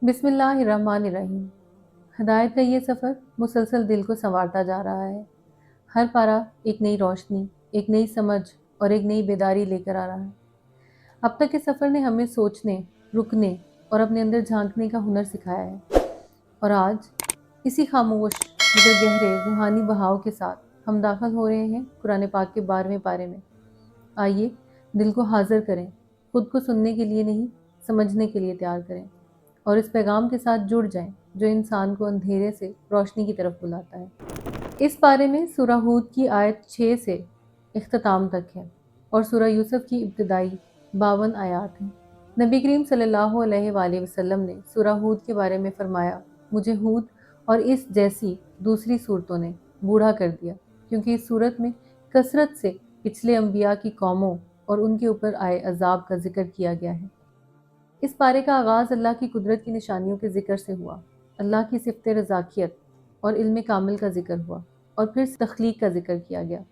बिस्मिल्लाहिर्रहमानिर्रहीम। हदायत का ये सफ़र मुसलसल दिल को संवारता जा रहा है। हर पारा एक नई रोशनी, एक नई समझ और एक नई बेदारी लेकर आ रहा है। अब तक के सफ़र ने हमें सोचने, रुकने और अपने अंदर झांकने का हुनर सिखाया है। और आज इसी खामोश मगर गहरे रूहानी बहाव के साथ हम दाखिल हो रहे हैं कुरान पाक के 12वें पारे में। आइए दिल को हाजिर करें, खुद को सुनने के लिए नहीं, समझने के लिए तैयार करें और इस पैगाम के साथ जुड़ जाएं जो इंसान को अंधेरे से रोशनी की तरफ बुलाता है। इस पारे में सूरह हूद की आयत 6 से इख्तिताम तक है और सूरह यूसुफ की इब्तिदाई 52 आयत हैं। नबी करीम सल्लल्लाहु अलैहि वसल्लम ने सूरह हूद के बारे में फरमाया, मुझे हूद और इस जैसी दूसरी सूरतों ने बूढ़ा कर दिया, क्योंकि इस सूरत में कसरत से पिछले अंबिया की कौमों और उनके ऊपर आए अजाब का जिक्र किया गया है। इस पारे का आगाज़ अल्लाह की कुदरत की निशानियों के ज़िक्र से हुआ। अल्लाह की सिफ़त रज़ाकियत और इल्म कामिल का ज़िक्र हुआ और फिर तख्लीक का ज़िक्र किया गया।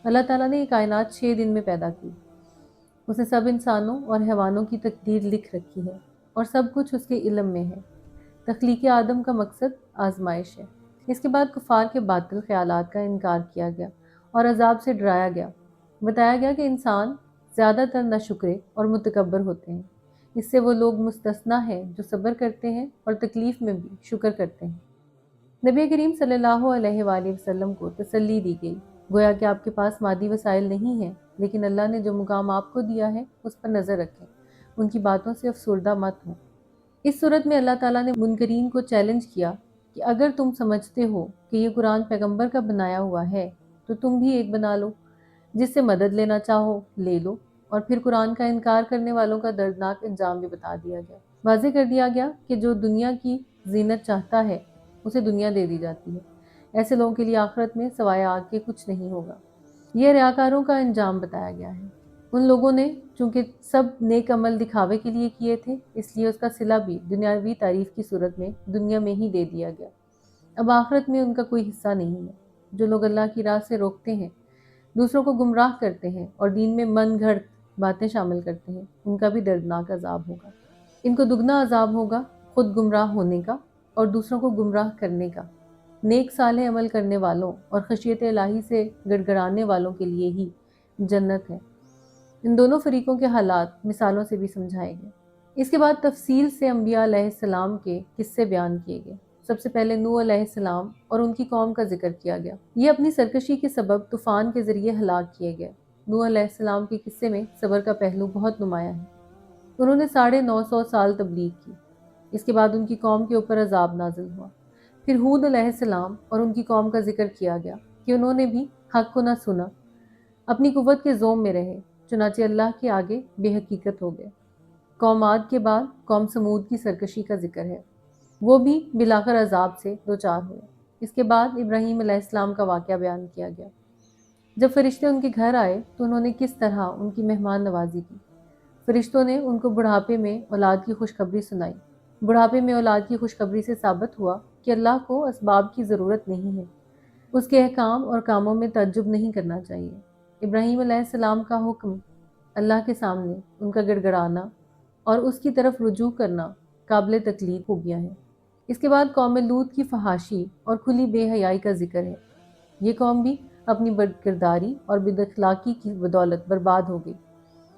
अल्लाह ताला ने ये कायनात 6 दिन में पैदा की। उसने सब इंसानों और हैवानों की तकदीर लिख रखी है और सब कुछ उसके इल्म में है। तख्लीक आदम का मकसद आजमाइश है। इसके बाद कुफ़ार के बातिल ख़यालात का इनकार किया गया और अजाब से डराया गया। बताया गया कि इंसान ज़्यादातर नाशुक्रे और मुतकब्बर होते हैं। इससे वो लोग मुस्तस्ना हैं जो सब्र करते हैं और तकलीफ़ में भी शुक्र करते हैं। नबी करीम सल्लल्लाहु अलैहि वसल्लम को तसल्ली दी गई, गोया कि आपके पास मादी वसाइल नहीं हैं, लेकिन अल्लाह ने जो मुकाम आपको दिया है उस पर नज़र रखें, उनकी बातों से अफसुर्दा मत हो। इस सूरत में अल्लाह ताला ने मुनकरीन को चैलेंज किया कि अगर तुम समझते हो कि ये कुरान पैगंबर का बनाया हुआ है तो तुम भी एक बना लो, जिससे मदद लेना चाहो ले लो। और फिर कुरान का इनकार करने वालों का दर्दनाक अंजाम भी बता दिया गया। वाज़ेह कर दिया गया कि जो दुनिया की जीनत चाहता है उसे दुनिया दे दी जाती है। ऐसे लोगों के लिए आखिरत में सवाए आग के कुछ नहीं होगा। यह रियाकारों का अंजाम बताया गया है। उन लोगों ने चूंकि सब नेक अमल दिखावे के लिए किए थे, इसलिए उसका सिला भी दुनियावी तारीफ की सूरत में दुनिया में ही दे दिया गया। अब आखिरत में उनका कोई हिस्सा नहीं है। जो लोग अल्लाह की राह से रोकते हैं, दूसरों को गुमराह करते हैं और दीन में मन घड़त बातें शामिल करते हैं, उनका भी दर्दनाक अजाब होगा। इनको दुगना अजाब होगा, खुद गुमराह होने का और दूसरों को गुमराह करने का। नेक साले अमल करने वालों और खशियत इलाही से गड़गड़ाने वालों के लिए ही जन्नत है। इन दोनों फरीकों के हालात मिसालों से भी समझाए गए। इसके बाद तफसील से अम्बिया अलैहिस्सलाम के किस्से बयान किए गए। सबसे पहले नूह अलैहिस्सलाम और उनकी कौम का जिक्र किया गया। ये अपनी सरकशी के सबब तूफ़ान के ज़रिए हलाक किए गए। नूह अलैहिस्सलाम के किस्से में सब्र का पहलू बहुत नुमाया है। उन्होंने 950 साल तबलीग की। इसके बाद उनकी कौम के ऊपर अजाब नाजिल हुआ। फिर हूद अलैहिस्सलाम और उनकी कौम का जिक्र किया गया कि उन्होंने भी हक को न सुना, अपनी कुव्वत के जोम में रहे, चुनाचे अल्लाह के आगे बेहकीकत हो गए। कौम आद के बाद कौम समूद की सरकशी का जिक्र है। वो भी बिलाकर अजाब से दो चार हुए। इसके बाद इब्राहीम अलैहिस्सलाम का वाक़या बयान किया गया। जब फरिश्ते उनके घर आए तो उन्होंने किस तरह उनकी मेहमान नवाजी की। फरिश्तों ने उनको बुढ़ापे में औलाद की खुशखबरी सुनाई। बुढ़ापे में औलाद की खुशखबरी से साबित हुआ कि अल्लाह को असबाब की ज़रूरत नहीं है। उसके अहकाम और कामों में तअज्जुब नहीं करना चाहिए। इब्राहीम अलैहिस्सलाम का हुक्म, अल्लाह के सामने उनका गिड़गिड़ाना और उसकी तरफ रुजू करना काबिल तकलीद खूबियाँ हैं। इसके बाद कौम लूत की फहाशी और खुली बेहयाई का जिक्र है। ये कौम भी अपनी बदकिरदारी और बदअखलाकी की बदौलत बर्बाद हो गई।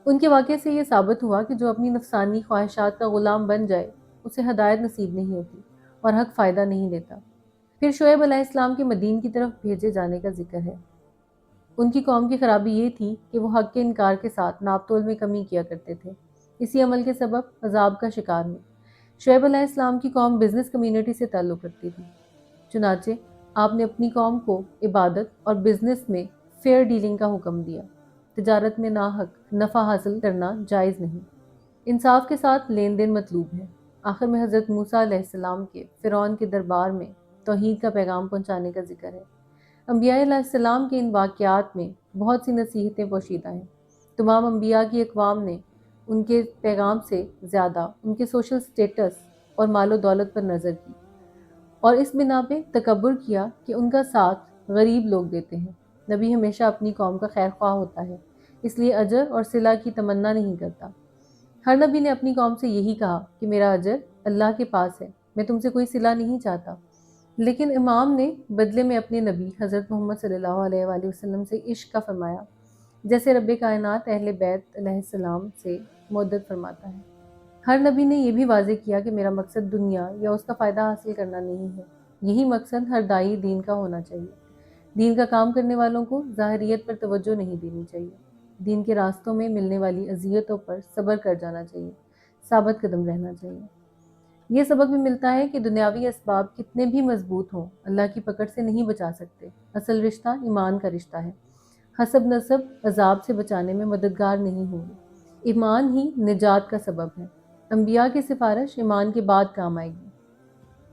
उनके वाक़े से ये साबित हुआ कि जो अपनी नफसानी ख्वाहिशात का ग़ुलाम बन जाए उसे हदायत नसीब नहीं होती और हक फ़ायदा नहीं देता। फिर शुएब अलैहिस्सलाम के मदीन की तरफ भेजे जाने का जिक्र है। उनकी कौम की खराबी ये थी कि वो हक के इनकार के साथ नापतोल में कमी किया करते थे। इसी अमल के सबब अजाब का शिकार हुए। शुएब अलैहिस्सलाम की कौम बिजनेस कम्युनिटी से ताल्लुक़ रखती थी। चुनाचे आपने अपनी कौम को इबादत और बिजनेस में फेयर डीलिंग का हुक्म दिया। तिजारत में नाहक नफ़ा हासिल करना जायज़ नहीं, इंसाफ के साथ लेन देन मतलूब है। आखिर में हज़रत मूसा अलैहिस्सलाम के फ़िरौन के दरबार में तौहीद का पैगाम पहुँचाने का जिक्र है। अम्बिया अलैहिस्सलाम के इन वाक़यात में बहुत सी नसीहतें पोशीदा हैं। तमाम अम्बिया की अक़वाम ने उनके पैगाम से ज़्यादा उनके सोशल स्टेटस और मालो दौलत पर नज़र की और इस बिना पे तकब्बुर किया कि उनका साथ गरीब लोग देते हैं। नबी हमेशा अपनी कौम का खैर ख्वाह होता है, इसलिए अजर और सिला की तमन्ना नहीं करता। हर नबी ने अपनी कौम से यही कहा कि मेरा अजर اللہ کے پاس ہے، میں تم سے کوئی صلہ نہیں چاہتا۔ لیکن امام نے بدلے میں اپنے نبی حضرت محمد صلی اللہ علیہ وآلہ وسلم سے عشق کا فرمایا، جیسے رب کائنات اہل بیت علیہ السلام سے مودت فرماتا ہے۔ ہر نبی نے یہ بھی واضح کیا کہ میرا مقصد دنیا یا اس کا فائدہ حاصل کرنا نہیں ہے۔ یہی مقصد ہر داعی دین کا ہونا چاہیے۔ دین کا کام کرنے والوں کو ظاہریت پر توجہ نہیں دینی چاہیے۔ دین کے راستوں میں ملنے والی اذیتوں پر صبر کر جانا چاہیے، ثابت قدم رہنا چاہیے۔ یہ سبق بھی ملتا ہے کہ دنیاوی اسباب کتنے بھی مضبوط ہوں، اللہ کی پکڑ سے نہیں بچا سکتے۔ اصل رشتہ ایمان کا رشتہ ہے۔ حسب نسب عذاب سے بچانے میں مددگار نہیں ہوں گے۔ ایمان ہی نجات کا سبب ہے۔ انبیاء کی سفارش ایمان کے بعد کام آئے گی۔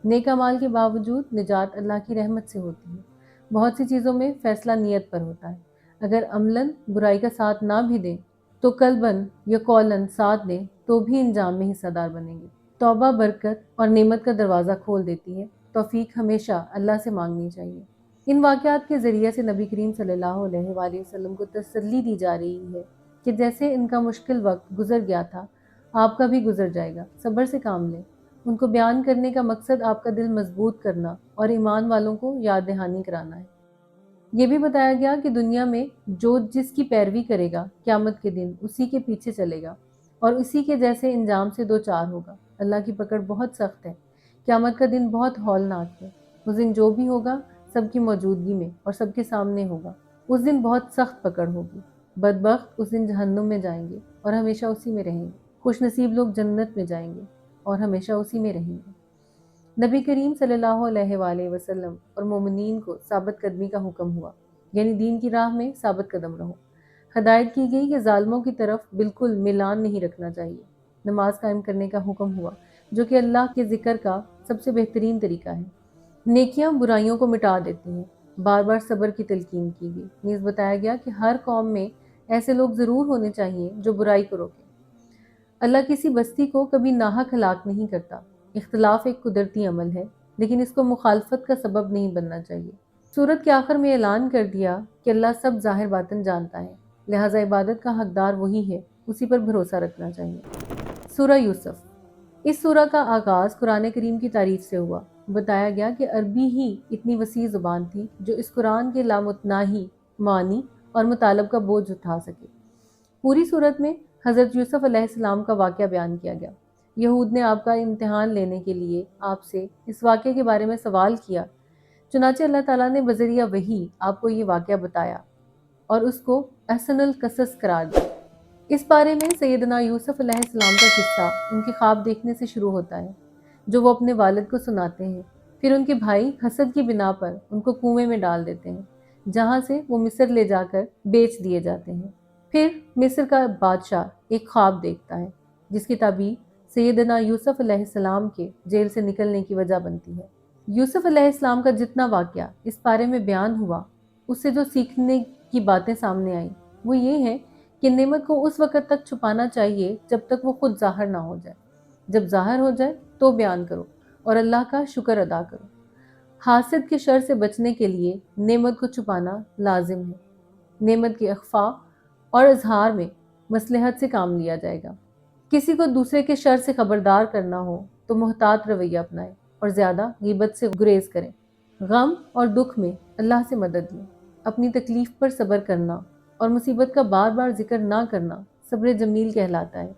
نیک اعمال کے باوجود نجات اللہ کی رحمت سے ہوتی ہے۔ بہت سی چیزوں میں فیصلہ نیت پر ہوتا ہے۔ اگر عملاً برائی کا ساتھ نہ بھی دیں تو قلباً یا قولاً ساتھ دیں تو بھی انجام میں حصہ دار بنیں گے۔ توبہ برکت اور نعمت کا دروازہ کھول دیتی ہے۔ توفیق ہمیشہ اللہ سے مانگنی چاہیے۔ ان واقعات کے ذریعے سے نبی کریم صلی اللہ علیہ وآلہ وسلم کو تسلی دی جا رہی ہے کہ جیسے ان کا مشکل وقت گزر گیا تھا، آپ کا بھی گزر جائے گا۔ صبر سے کام لیں۔ ان کو بیان کرنے کا مقصد آپ کا دل مضبوط کرنا اور ایمان والوں کو یاد دہانی کرانا ہے۔ یہ بھی بتایا گیا کہ دنیا میں جو جس کی پیروی کرے گا، قیامت کے دن اسی کے پیچھے چلے گا اور اسی کے جیسے انجام سے دو چار ہوگا۔ اللہ کی پکڑ بہت سخت ہے۔ قیامت کا دن بہت ہولناک ہے۔ اس دن جو بھی ہوگا سب کی موجودگی میں اور سب کے سامنے ہوگا۔ اس دن بہت سخت پکڑ ہوگی۔ بدبخت اس دن جہنم میں جائیں گے اور ہمیشہ اسی میں رہیں گے۔ خوش نصیب لوگ جنت میں جائیں گے اور ہمیشہ اسی میں رہیں گے۔ نبی کریم صلی اللہ علیہ وآلہ وسلم اور مومنین کو ثابت قدمی کا حکم ہوا، یعنی دین کی راہ میں ثابت قدم رہو۔ ہدایت کی گئی کہ ظالموں کی طرف بالکل میلان نہیں رکھنا چاہیے۔ نماز قائم کرنے کا حکم ہوا، جو کہ اللہ کے ذکر کا سب سے بہترین طریقہ ہے۔ نیکیاں برائیوں کو مٹا دیتی ہیں۔ بار بار صبر کی تلقین کی گئی۔ نیز بتایا گیا کہ ہر قوم میں ایسے لوگ ضرور ہونے چاہیے جو برائی کو روکیں۔ اللہ کسی بستی کو کبھی ناحق ہلاک نہیں کرتا۔ اختلاف ایک قدرتی عمل ہے، لیکن اس کو مخالفت کا سبب نہیں بننا چاہیے۔ سورت کے آخر میں اعلان کر دیا کہ اللہ سب ظاہر باطن جانتا ہے، لہٰذا عبادت کا حقدار وہی ہے، اسی پر بھروسہ رکھنا چاہیے۔ سورہ یوسف۔ اس سورہ کا آغاز قرآن کریم کی تعریف سے ہوا۔ بتایا گیا کہ عربی ہی اتنی وسیع زبان تھی جو اس قرآن کے لامتناہی معنی اور مطالب کا بوجھ اٹھا سکے۔ پوری صورت میں حضرت یوسف علیہ السلام کا واقعہ بیان کیا گیا۔ یہود نے آپ کا امتحان لینے کے لیے آپ سے اس واقعے کے بارے میں سوال کیا، چنانچہ اللہ تعالیٰ نے بذریعہ وحی آپ کو یہ واقعہ بتایا اور اس کو احسن القصص قرار دیا۔ اس بارے میں سیدنا یوسف علیہ السلام کا قصہ ان کے خواب دیکھنے سے شروع ہوتا ہے، جو وہ اپنے والد کو سناتے ہیں۔ پھر ان کے بھائی حسد کی بنا پر ان کو کنویں میں ڈال دیتے ہیں، جہاں سے وہ مصر لے جا کر بیچ دیے جاتے ہیں۔ پھر مصر کا بادشاہ ایک خواب دیکھتا ہے، جس کی تعبیر سیدنا یوسف علیہ السلام کے جیل سے نکلنے کی وجہ بنتی ہے۔ یوسف علیہ السلام کا جتنا واقعہ اس بارے میں بیان ہوا، اس سے جو سیکھنے کی باتیں سامنے آئیں وہ یہ ہے کہ نعمت کو اس وقت تک چھپانا چاہیے جب تک وہ خود ظاہر نہ ہو جائے۔ جب ظاہر ہو جائے تو بیان کرو اور اللہ کا شکر ادا کرو۔ حاسد کے شر سے بچنے کے لیے نعمت کو چھپانا لازم ہے۔ نعمت کے اخفاء اور اظہار میں مصلحت سے کام لیا جائے گا۔ کسی کو دوسرے کے شر سے خبردار کرنا ہو تو محتاط رویہ اپنائیں اور زیادہ غیبت سے گریز کریں۔ غم اور دکھ میں اللہ سے مدد لیں۔ اپنی تکلیف پر صبر کرنا اور مصیبت کا بار بار ذکر نہ کرنا صبر جمیل کہلاتا ہے۔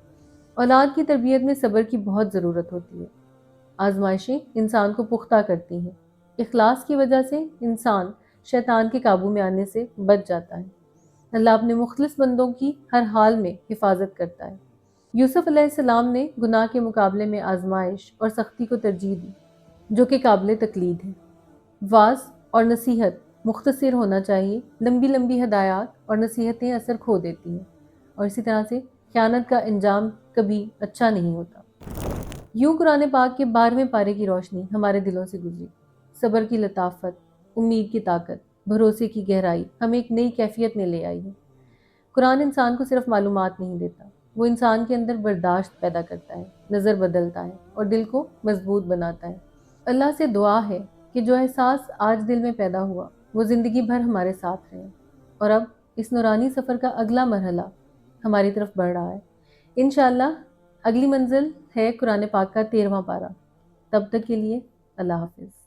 اولاد کی تربیت میں صبر کی بہت ضرورت ہوتی ہے۔ آزمائشیں انسان کو پختہ کرتی ہیں۔ اخلاص کی وجہ سے انسان شیطان کے قابو میں آنے سے بچ جاتا ہے۔ اللہ اپنے مخلص بندوں کی ہر حال میں حفاظت کرتا ہے۔ یوسف علیہ السلام نے گناہ کے مقابلے میں آزمائش اور سختی کو ترجیح دی، جو کہ قابل تقلید ہے۔ واعظ اور نصیحت مختصر ہونا چاہیے۔ لمبی لمبی ہدایات اور نصیحتیں اثر کھو دیتی ہیں، اور اسی طرح سے خیانت کا انجام کبھی اچھا نہیں ہوتا۔ یوں قرآن پاک کے 12ویں پارے کی روشنی ہمارے دلوں سے گزری۔ صبر کی لطافت، امید کی طاقت، بھروسے کی گہرائی ہمیں ایک نئی کیفیت میں لے آئی ہے۔ قرآن انسان کو صرف معلومات نہیں دیتا، وہ انسان کے اندر برداشت پیدا کرتا ہے، نظر بدلتا ہے اور دل کو مضبوط بناتا ہے۔ اللہ سے دعا ہے کہ جو احساس آج دل میں پیدا ہوا وہ زندگی بھر ہمارے ساتھ رہے، اور اب اس نورانی سفر کا اگلا مرحلہ ہماری طرف بڑھ رہا ہے۔ انشاءاللہ اگلی منزل ہے قرآن پاک کا 13واں پارہ. تب تک کے لیے اللہ حافظ.